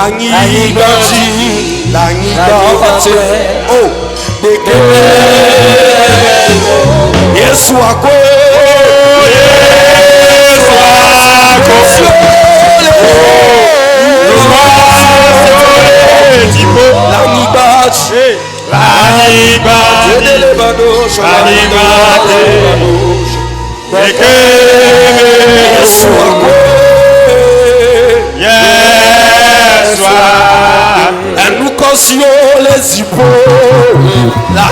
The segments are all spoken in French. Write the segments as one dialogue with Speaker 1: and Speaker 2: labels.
Speaker 1: Oh, yes, les épaules, la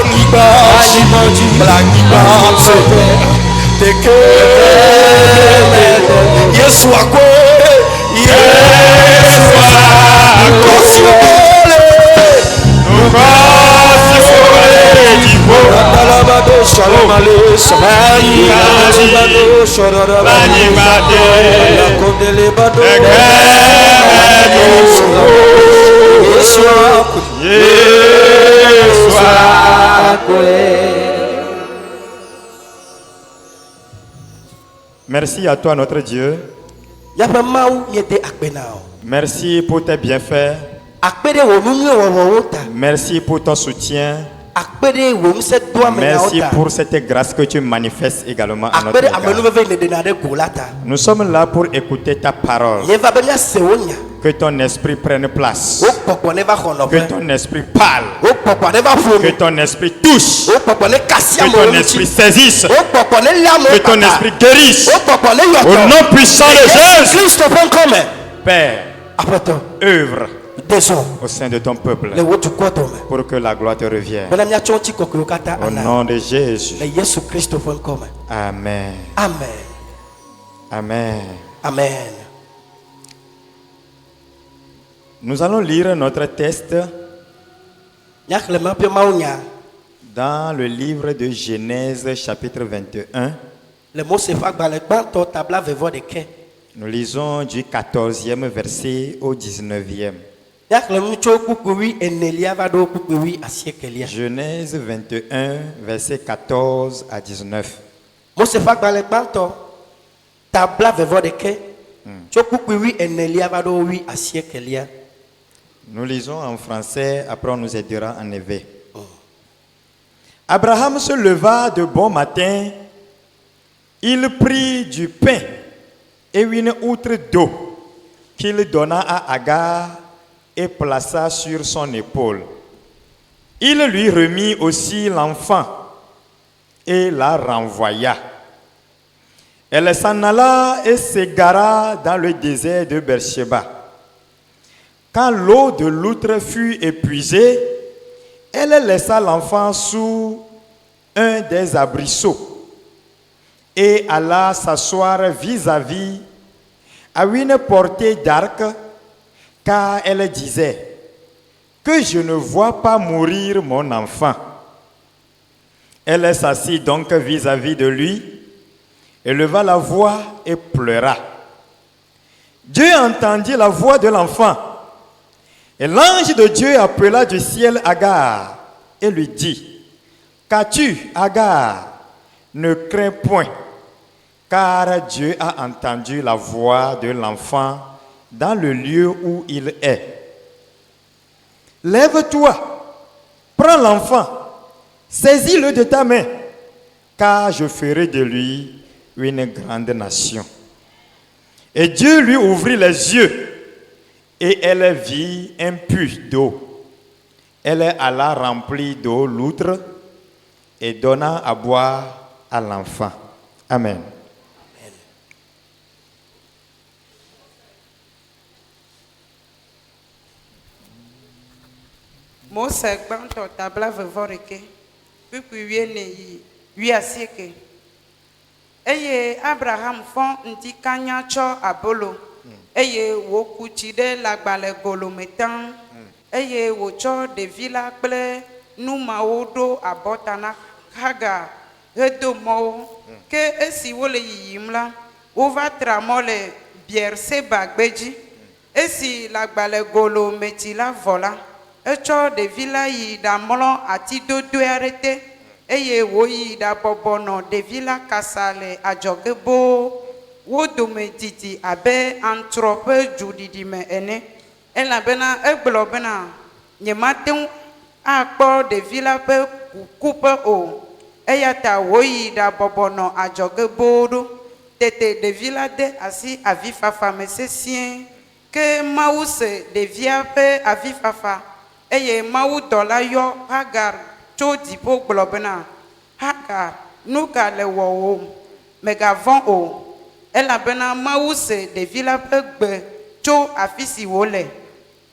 Speaker 2: Merci à toi notre Dieu. Merci pour tes bienfaits. Merci pour ton soutien. Merci pour cette grâce que tu manifestes également à notre égard. Nous sommes là pour écouter ta parole. Que ton esprit prenne place. Que ton esprit parle. Que ton esprit touche. Que ton esprit saisisse. Que ton esprit guérisse. Au nom puissant de Jésus. Père, œuvre au sein de ton peuple pour que la gloire te revienne. Au nom de Jésus. Amen.
Speaker 1: Amen.
Speaker 2: Amen.
Speaker 1: Amen.
Speaker 2: Nous allons lire notre texte dans le livre de Genèse chapitre 21. Nous lisons du 14e verset au 19e. Genèse 21, verset 14 à 19. Nous lisons en français, après on nous aidera en hébreu. Abraham se leva de bon matin, il prit du pain et une outre d'eau qu'il donna à Agar et plaça sur son épaule. Il lui remit aussi l'enfant et la renvoya. Elle s'en alla et s'égara dans le désert de Beersheba. Quand l'eau de l'outre fut épuisée, elle laissa l'enfant sous un des arbrisseaux et alla s'asseoir vis-à-vis à une portée d'arc, car elle disait que je ne vois pas mourir mon enfant. Elle s'assit donc vis-à-vis de lui, éleva la voix et pleura. Dieu entendit la voix de l'enfant. Et l'ange de Dieu appela du ciel Agar et lui dit, qu'as-tu, Agar? Ne crains point, car Dieu a entendu la voix de l'enfant dans le lieu où il est. Lève-toi, prends l'enfant, saisis-le de ta main, car je ferai de lui une grande nation. Et Dieu lui ouvrit les yeux, et elle vit un puits d'eau. Elle alla remplir d'eau l'outre et donna à boire à l'enfant. Amen.
Speaker 3: Mose gbanto tabla vevoreke pipi wiene wi asieke eye Abraham fon nti kanya cho abolo eye wo kuti de lagbale golometan eye wo cho de villa kple numawo do abotana Haga hedo mo ke esi wo le yimla wo va tramo le Beersheba gbeji esi lagbale golometi la vola echo de villa yi da molo ati dodo arete eye wo yi da bobono de villa kasale ajogebo wo dome didi abe antrope judidi me ene elabena egblɔ bena nyemate ŋu akpɔ ɖevi la ƒe kukuƒe o eya ta wòyi ɖabɔbɔ nɔ adzɔge boo ɖo tete ɖevi la de asi avifafa me sesĩe ke Mawu se ɖevia ƒe avifafa eye Mawu dɔla yɔ Hagar tso dziƒo gblɔ bena Hagar nu ka le wɔwòm mègavɔ̃ o elabena Mawu se ɖevi la ƒe gbe tso afi si wòle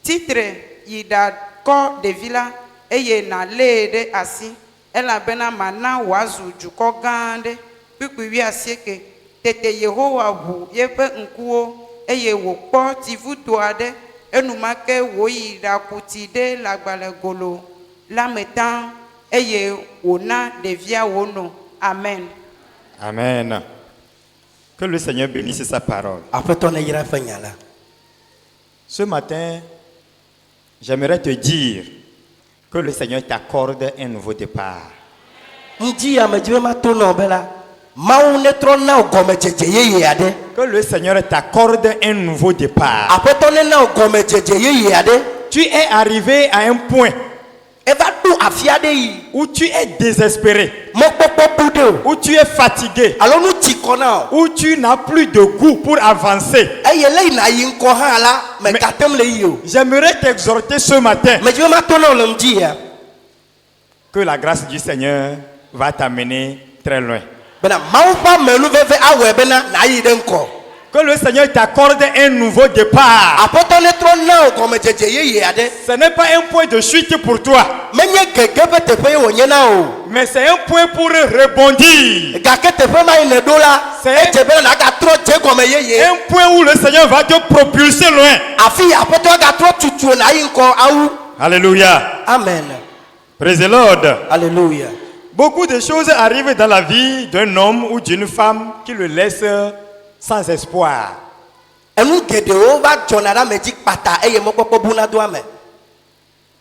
Speaker 3: titre yi ɖakɔ ɖevi la eye nàlée ɖe asi elabena mana wòazu dukɔ gã aɖe kpukpui 19 tete Yehowa ʋu yeƒe ŋkuwo eye wòkpɔ tivudo aɖe enumake wòyi ɖakuti ɖe l'agbalẽgolo la me tã eye wòna ɖevia wòno. Amen.
Speaker 2: Amen. Que le Seigneur bénisse sa parole. Ce matin, j'aimerais te dire que le Seigneur t'accorde un nouveau départ. Que le Seigneur t'accorde un nouveau départ. Tu es arrivé à un point où tu es désespéré, où tu es fatigué, où tu n'as plus de goût pour avancer. J'aimerais t'exhorter ce matin que la grâce du Seigneur va t'amener très loin. Que le Seigneur t'accorde un nouveau départ. Ce n'est pas un point de chute pour toi, mais c'est un point pour rebondir. C'est un point où le Seigneur va te propulser loin. Alléluia.
Speaker 1: Amen.
Speaker 2: Praise the Lord.
Speaker 1: Alléluia.
Speaker 2: Beaucoup de choses arrivent dans la vie d'un homme ou d'une femme qui le laissent sans espoir.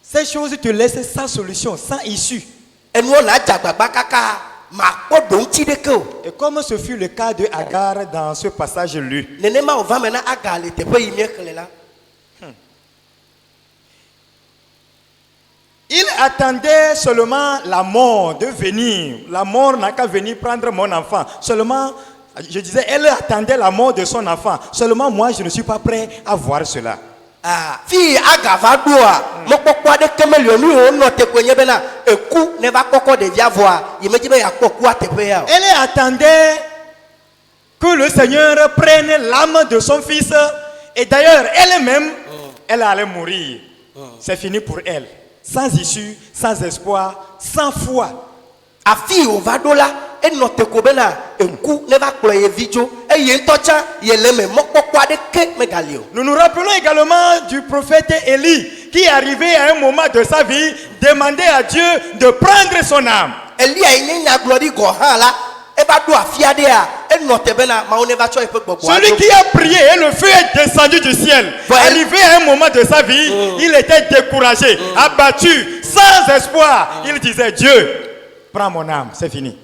Speaker 2: Ces choses te laissent sans solution, sans issue. Et comme ce fut le cas de Hagar dans ce passage lu. Il attendait seulement la mort de venir. La mort n'a qu'à venir prendre mon enfant. Seulement, je disais, elle attendait la mort de son enfant. Seulement moi, je ne suis pas prêt à voir cela. Elle attendait que le Seigneur prenne l'âme de son fils. Et d'ailleurs, elle-même, elle allait mourir. C'est fini pour elle. Sans issue, sans espoir, sans foi. Nous nous rappelons également du prophète Élie qui est arrivé à un moment de sa vie demander à Dieu de prendre son âme. Celui qui a prié et le feu est descendu du ciel. Arrivé à un moment de sa vie, il était découragé, abattu, sans espoir. Il disait, Dieu, prends mon âme, c'est fini.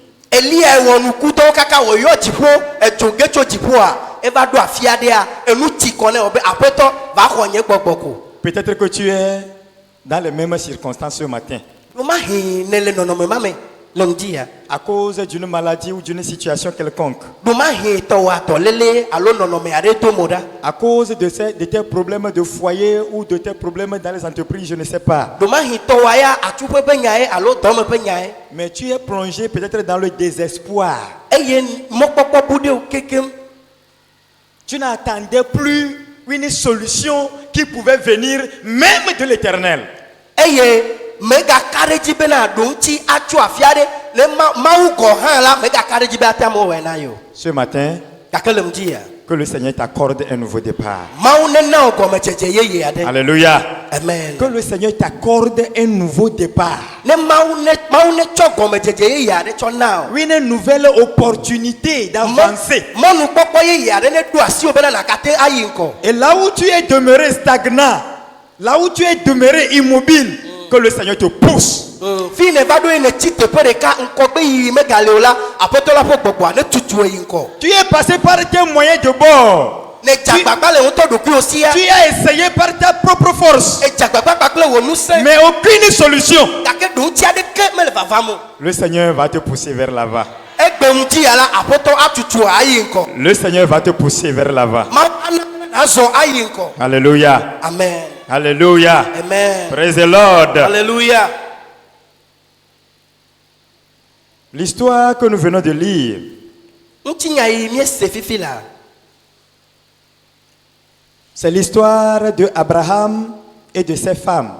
Speaker 2: Peut-être que tu es dans les mêmes circonstances ce matin. À cause d'une maladie ou d'une situation quelconque. À cause de tes problèmes de foyer ou de tes problèmes dans les entreprises, je ne sais pas. Mais tu es plongé peut-être dans le désespoir. Tu n'attendais plus une solution qui pouvait venir même de l'Éternel. Ce matin, que le Seigneur t'accorde un nouveau départ. Alléluia.
Speaker 1: Amen.
Speaker 2: Que le Seigneur t'accorde un nouveau départ. Une nouvelle opportunité d'avancer. Et là où tu es demeuré stagnant, là où tu es demeuré immobile, que le Seigneur te pousse. Tu es passé par tes moyens de bord. Tu as essayé par ta propre force, mais aucune solution. Le Seigneur va te pousser vers l'avant. Le Seigneur va te pousser vers l'avant. Alléluia.
Speaker 1: Amen.
Speaker 2: Alléluia.
Speaker 1: Amen.
Speaker 2: Praise the Lord.
Speaker 1: Alléluia.
Speaker 2: L'histoire que nous venons de lire, c'est l'histoire de Abraham et de ses femmes.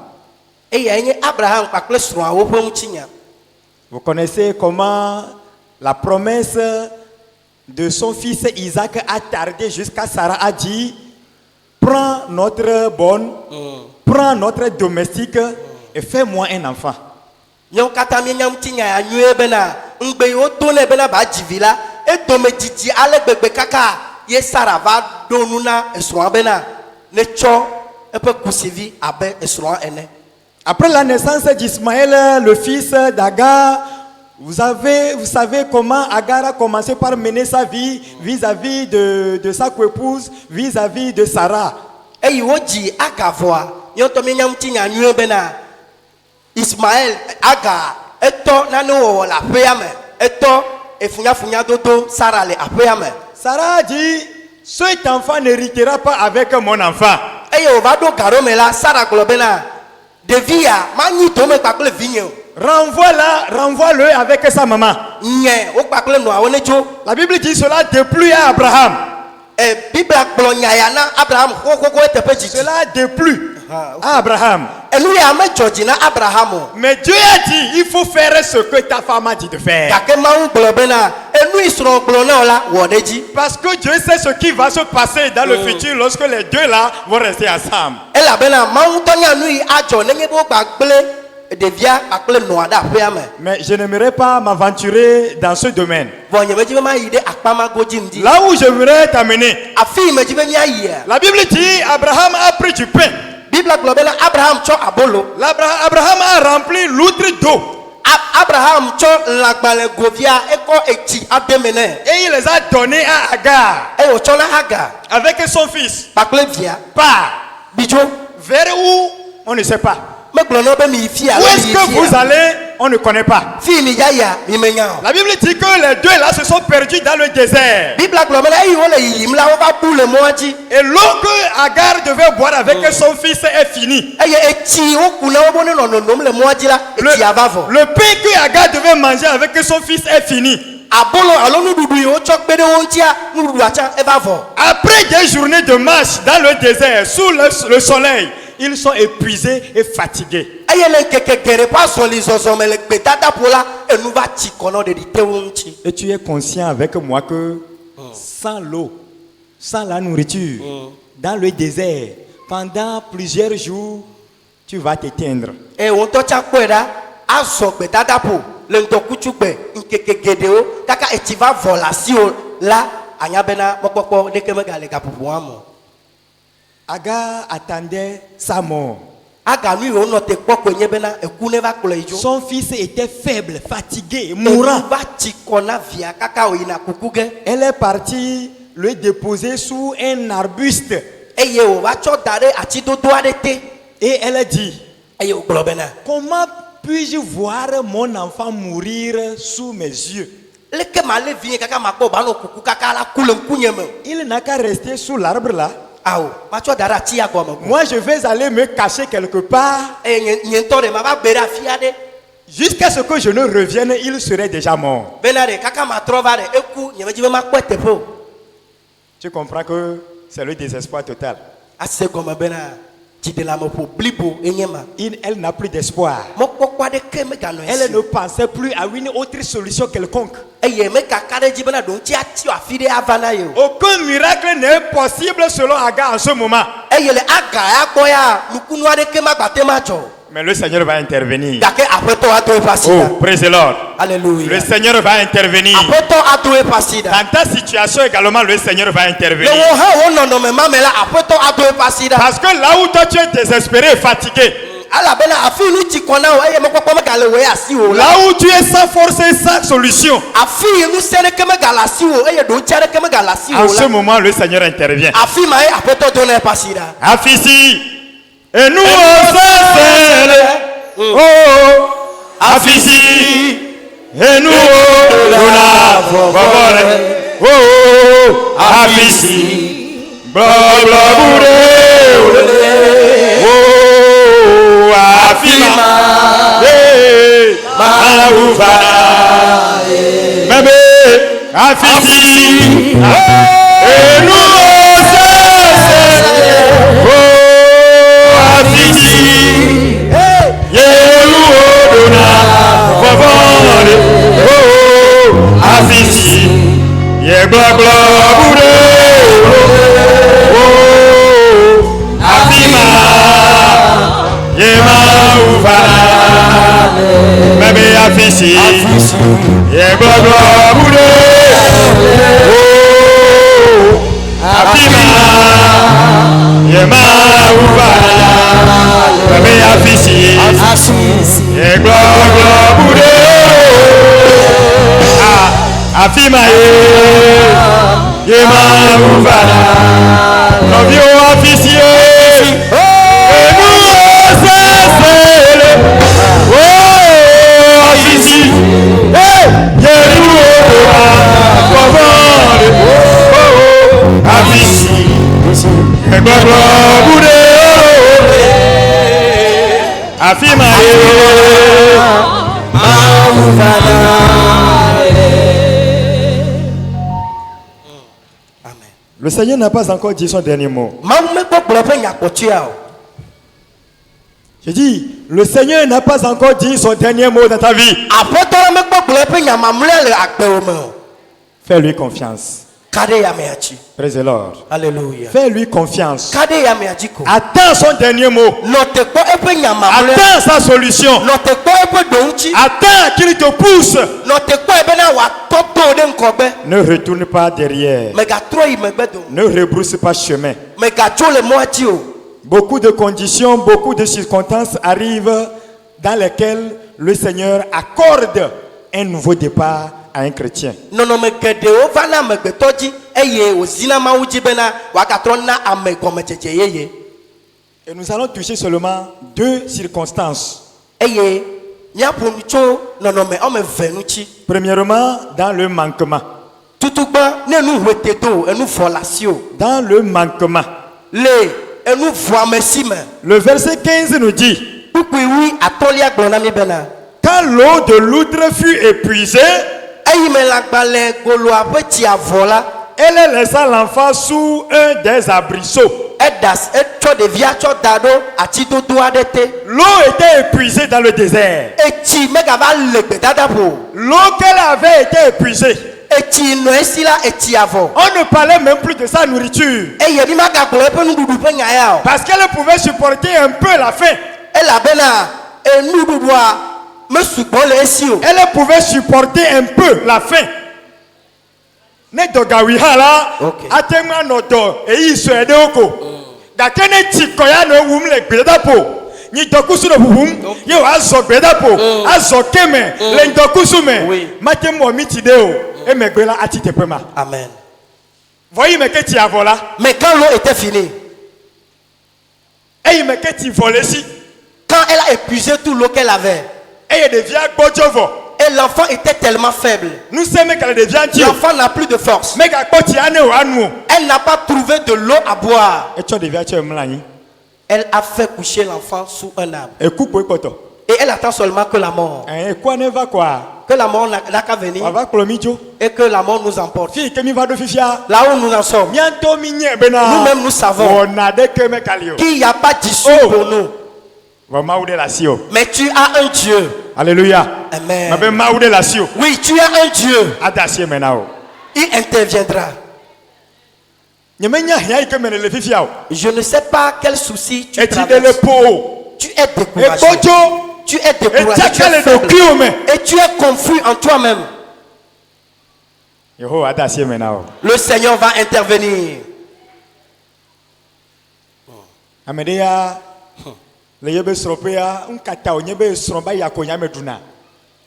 Speaker 2: Vous connaissez comment la promesse de son fils Isaac a tardé jusqu'à Sarah a dit: prends notre bonne, prends notre domestique et fais-moi un enfant. Après la naissance d'Ismaël, le fils d'Agar, vous savez comment Agar a commencé par mener sa vie vis-à-vis de sa coépouse, vis-à-vis de Sarah.
Speaker 1: Ismaël, Agar,
Speaker 2: Sarah a dit: cet enfant n'héritera pas avec mon enfant. Renvoie-le avec sa maman. La Bible dit cela déplut à Abraham. Cela déplut à Abraham. Mais Dieu a dit: il faut faire ce que ta femme a dit de faire. Parce que Dieu sait ce qui va se passer dans le futur lorsque les deux là vont rester ensemble. Mais je n'aimerais pas m'aventurer dans ce domaine. Là où je voudrais t'amener, la Bible dit: Abraham a pris du pain. Abraham a rempli l'outre d'eau. Et il les a donnés à Agar avec son fils. Vers où? On ne sait pas. Où est-ce que vous allez? On ne connaît pas. La Bible dit que les deux là se sont perdus dans le désert. Et l'eau que Agar devait boire avec son fils est finie. Le pain que Agar devait manger avec son fils est fini. Après des journées de marche dans le désert, sous le soleil, ils sont épuisés et fatigués. Et tu es conscient avec moi que sans l'eau, sans la nourriture, dans le désert, pendant plusieurs jours, tu vas t'éteindre. Agar attendait sa mort. Son fils était faible, fatigué, mourant. Elle est partie le déposer sous un arbuste. Et elle a dit: comment puis-je voir mon enfant mourir sous mes yeux? Il n'a qu'à rester sous l'arbre là. Moi je vais aller me cacher quelque part. Jusqu'à ce que je ne revienne, il serait déjà mort. Tu comprends que c'est le désespoir total. Elle n'a plus d'espoir. Elle ne pensait plus à une autre solution quelconque. Aucun miracle n'est possible selon Agar en ce moment. Mais le Seigneur va intervenir. Oh, praise the Lord.
Speaker 1: Alléluia.
Speaker 2: Le Seigneur va intervenir. Dans ta situation également, le Seigneur va intervenir. Parce que là où toi tu es désespéré et fatigué,
Speaker 1: alabena afi nu tsi kɔna o eye mekpɔkpɔ megale wo ye asi o
Speaker 2: Là où tu es sans force et sans solution,
Speaker 1: afi nu se ɖeke megale asi o eye ɖo tsi aɖeke megale asi o
Speaker 2: en ce
Speaker 1: la
Speaker 2: moment, le Seigneur intervient.
Speaker 1: afi ma ye aƒetɔ do na eƒe asi ɖa.
Speaker 2: Afisi, et nous on oh, Afisi, et nous oh, Afisi, bla bla bouré, oh, Afima, Maoufana, bébé, Afisi, et nous oh, Afisi, Yehoudona, Vavande, oh, Afisi, Yeblabla Bouré, oh, Afima, Yemaoufana, bébé Afisi, Yeblabla Bouré, oh, Afima, Yemaoufana, bébé Afisi, Yeblabla Bouré, Afima Yemaoufana, Novio Afisi, et nous cessez, oh Afisi, Yehoudona, oh Afisi, Yeblabla Bouré, Afima Le Seigneur n'a pas encore dit son dernier mot.
Speaker 1: mawu mekpɔ gblɔ ƒe nyakpɔtsia o.
Speaker 2: J'ai dit, le Seigneur n'a pas encore dit son dernier mot dans ta vie.
Speaker 1: aƒetɔ la mekpɔ gblɔ ƒe nyamamlɛ le agbewo me o.
Speaker 2: Fais-lui confiance.
Speaker 1: ka ɖe yamea dzi.
Speaker 2: Praise the Lord.
Speaker 1: Alléluia.
Speaker 2: Fais-lui confiance.
Speaker 1: ka ɖe yamea dzi ko.
Speaker 2: Attends son dernier mot.
Speaker 1: nɔ te kpɔ eƒe nyamamlɛ.
Speaker 2: Attends sa solution.
Speaker 1: nɔ te kpɔ eƒe ɖoŋtsi.
Speaker 2: Attends qu'il te pousse.
Speaker 1: nɔ te kpɔ bena wòatɔtɔ ɖe ŋgɔgbe.
Speaker 2: Ne retourne pas derrière.
Speaker 1: megatrɔ yi megbe do.
Speaker 2: Ne rebrousse pas chemin.
Speaker 1: megatso le mɔa dzi o.
Speaker 2: Beaucoup de conditions, beaucoup de circonstances arrivent dans lesquelles le Seigneur accorde un nouveau départ à un chrétien.
Speaker 1: nɔnɔme geɖewo va na amegbetɔ dzi eye wòzina mawu dzi bena wòagatrɔ na ame gɔmedzedze yeye.
Speaker 2: Et nous allons toucher seulement deux circonstances.
Speaker 1: eye míaƒo nu tso nɔnɔme wɔme eve ŋuti.
Speaker 2: Premièrement, dans le manquement.
Speaker 1: tutugba ne nu hwete do enu vɔ le asi o.
Speaker 2: Dans le manquement.
Speaker 1: le enu vɔame si me.
Speaker 2: Le verset 15 nous dit,
Speaker 1: kpukpui wi atɔlia gblɔ na mi bena.
Speaker 2: quand l'eau de l'outre fut épuisée,
Speaker 1: eyi me lãgbalẽ goloa ƒe tsia vɔ la.
Speaker 2: elle laissa l'enfant sous un des arbrisseaux.
Speaker 1: etsɔ ɖevia tsɔ da ɖo atidodo aɖe te.
Speaker 2: L'eau était épuisée dans le désert.
Speaker 1: etsi megava le gbedadaƒo.
Speaker 2: L'eau qu'elle avait été épuisée.
Speaker 1: etsi nɔ esi la etsia vɔ.
Speaker 2: On ne parlait même plus de sa nourriture.
Speaker 1: eye mi magagblɔ eƒe nuɖuɖu ƒe nya ya o.
Speaker 2: Parce qu'elle pouvait supporter un peu la faim.
Speaker 1: elabena enuɖuɖua mesugbɔ le esi o.
Speaker 2: Elle pouvait supporter un peu la faim. Ne dɔgawi hã la,
Speaker 1: Ok.
Speaker 2: ate ŋu anɔ dɔ eyi sɔe ɖewo ko. Gake ne tsi kɔ ya nɔ ewum le gbedadaƒo, nyidɔkusu nɔ ʋuʋum, ye wòazɔ gbedadaƒo, azɔ keme le nyidɔkusu me,
Speaker 1: Oui.
Speaker 2: mate mu wɔ miti ɖe o. Emegbe la ati teƒe ma.
Speaker 1: amen.
Speaker 2: Vɔ yi me ke tsi avɔ la,
Speaker 1: mais quand l'eau était finie.
Speaker 2: eyi me ke tsi vɔ le esi,
Speaker 1: quand elle a épuisé tout l'eau qu'elle avait.
Speaker 2: eye ɖevia gbɔdzɔ vɔ.
Speaker 1: et l'enfant était tellement faible.
Speaker 2: Nusẽ mekele ɖevia ŋuti o.
Speaker 1: l'enfant n'a plus de force.
Speaker 2: Megakpɔ tsi ane wòanu o.
Speaker 1: elle n'a pas trouvé de l'eau à boire.
Speaker 2: Etsɔ ɖevia tsɔ emlɔ anyi.
Speaker 1: elle a fait coucher l'enfant sous un arbre.
Speaker 2: Eku kpoe kpɔtɔ.
Speaker 1: et elle attend seulement que la mort.
Speaker 2: Ekua ne va quoi.
Speaker 1: que la mort n'a qu'à venir.
Speaker 2: Wòava kplɔ mi dzo.
Speaker 1: et que la mort nous emporte.
Speaker 2: Fi ke mi va ɖo fifia.
Speaker 1: là où nous en sommes.
Speaker 2: Mía ŋutɔ mi nye bena.
Speaker 1: nous-mêmes nous savons.
Speaker 2: Wɔna ɖeke mekali o.
Speaker 1: qu'il n'y a pas d'issue
Speaker 2: Oh.
Speaker 1: pour nous.
Speaker 2: Vɔ Mawu ɖe le asi o.
Speaker 1: mais tu as un Dieu.
Speaker 2: Alléluia.
Speaker 1: amen.
Speaker 2: Mabe Mawu ɖe le asi o.
Speaker 1: oui, tu as un Dieu.
Speaker 2: Ade asi eme na o.
Speaker 1: il interviendra.
Speaker 2: Nyemenya hia yi ke me le fifia o.
Speaker 1: je ne sais pas quel souci tu
Speaker 2: Etsi ɖe le
Speaker 1: traverses.
Speaker 2: po o.
Speaker 1: tu es découragé.
Speaker 2: Ekpɔdzo.
Speaker 1: tu es découragé. tu
Speaker 2: Etiaka
Speaker 1: es
Speaker 2: le
Speaker 1: faible.
Speaker 2: ɖokuiwo me.
Speaker 1: et tu es confus en toi-même.
Speaker 2: Yehowa ade asi eme na o.
Speaker 1: le Seigneur va intervenir.
Speaker 2: Ame ɖe ya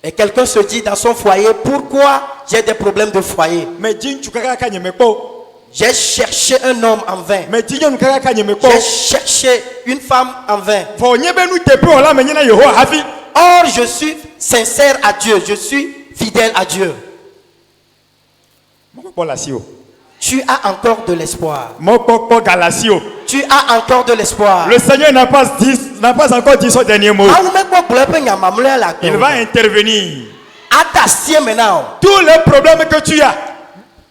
Speaker 1: Et quelqu'un se dit dans son foyer, pourquoi j'ai des problèmes de foyer? J'ai cherché un homme en vain. J'ai cherché une femme en vain. Or, je suis sincère à Dieu. Je suis fidèle à Dieu. Tu as encore de l'espoir. Tu as encore de l'espoir.
Speaker 2: Le Seigneur n'a pas encore dit son dernier mot. Il va intervenir. Tous les problèmes que tu as,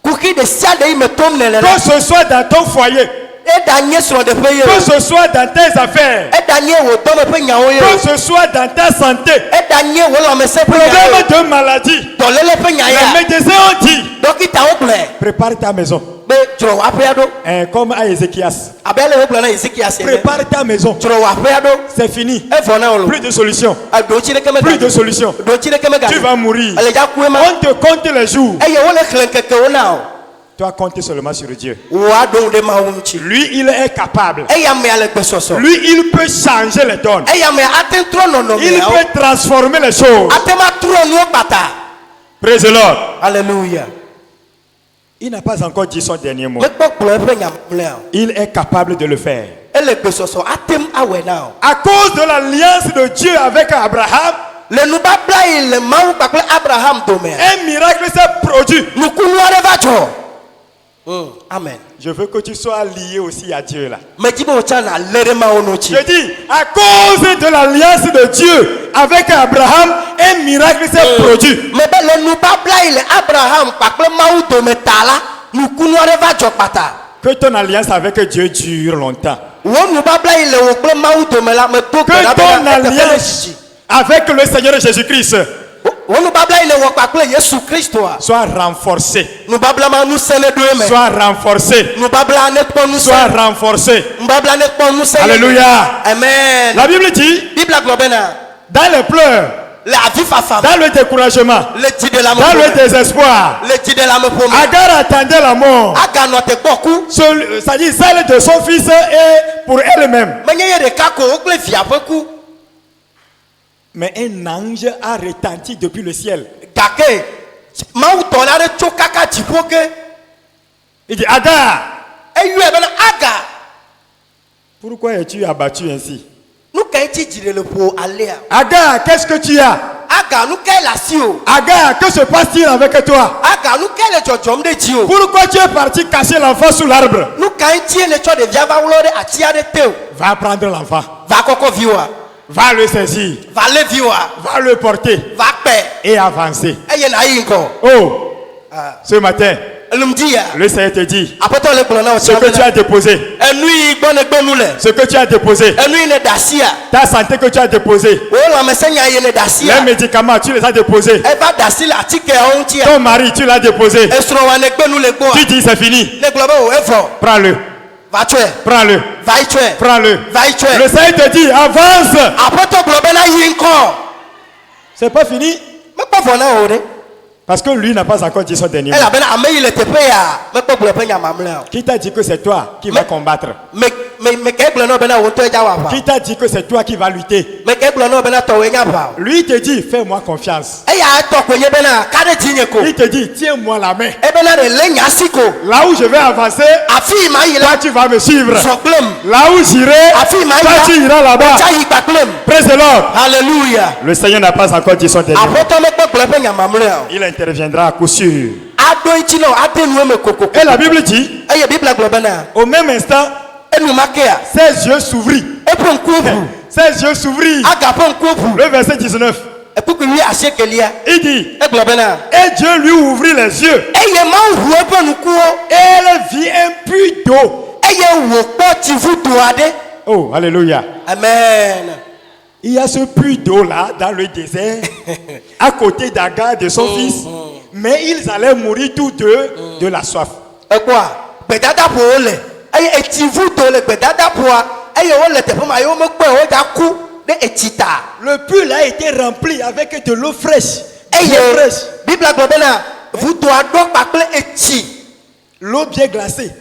Speaker 2: que ce soit dans ton foyer, que ce soit dans tes affaires, que ce soit dans ta santé, problème de maladie, les médecins ont dit, prépare ta maison. Comme à Ézéchias, prépare ta maison. C'est fini. Plus de solution. Plus de solution. Tu vas mourir. On te compte les jours. Tu as compté seulement sur Dieu. Lui, il est capable. Lui, il peut changer les donnes. Il peut transformer les choses. Praise the Lord.
Speaker 1: Alléluia.
Speaker 2: Il n'a pas encore dit son dernier mot. Il est capable de le faire. À cause de l'alliance de Dieu avec Abraham, un miracle s'est produit.
Speaker 1: Amen.
Speaker 2: Je veux que tu sois lié aussi à Dieu là. Je dis, à cause de l'alliance de Dieu avec Abraham, un miracle s'est produit. Que ton alliance avec Dieu dure longtemps. Que ton alliance avec le Seigneur Jésus-Christ soit renforcé. Soit renforcé. Soit renforcé. Alléluia.
Speaker 1: Amen.
Speaker 2: La Bible dit, dans les pleurs, dans le découragement, dans le désespoir, Agar attendait la mort. C'est-à-dire celle de son fils et pour elle-même. Mais un ange a retenti depuis le ciel. Il dit, Agar, pourquoi es-tu abattu ainsi? Agar, qu'est-ce que tu as? Agar, que se passe-t-il avec toi? Pourquoi tu es parti cacher l'enfant sous l'arbre? Va prendre l'enfant. Va le saisir. Va le porter. Et avancer. Oh, ce matin, le Seigneur te dit, ce que tu as déposé, ce que tu as déposé, ta santé que tu as déposé, les médicaments, tu les as déposés, ton mari, tu l'as déposé, tu dis c'est fini, prends-le. Prends-le. Prends-le. Le Seigneur te dit, avance. C'est pas fini. Parce que lui n'a pas encore dit son dernier mot. Qui t'a dit que c'est toi qui vas combattre? Qui t'a dit que c'est toi qui vas lutter? Lui te dit, fais-moi confiance. Il te dit, tiens-moi la main. Là où je vais avancer, toi tu vas me suivre. Là où j'irai, toi tu iras là-bas. Praise the Lord.
Speaker 1: Alléluia.
Speaker 2: Le Seigneur n'a pas encore dit son dernier mot. Il interviendra à coup sûr. Et la Bible dit, au même instant, ses yeux s'ouvrirent. Ses yeux s'ouvrirent. Le verset 19. Il dit, et Dieu lui ouvrit les yeux. Et elle vit un puits d'eau. Oh, alléluia.
Speaker 1: Amen.
Speaker 2: Il y a ce puits d'eau là dans le désert, à côté d'Agar de son fils, mais ils allaient mourir tous deux de la soif. Le puits là a été rempli avec de l'eau fraîche. L'eau bien glacée.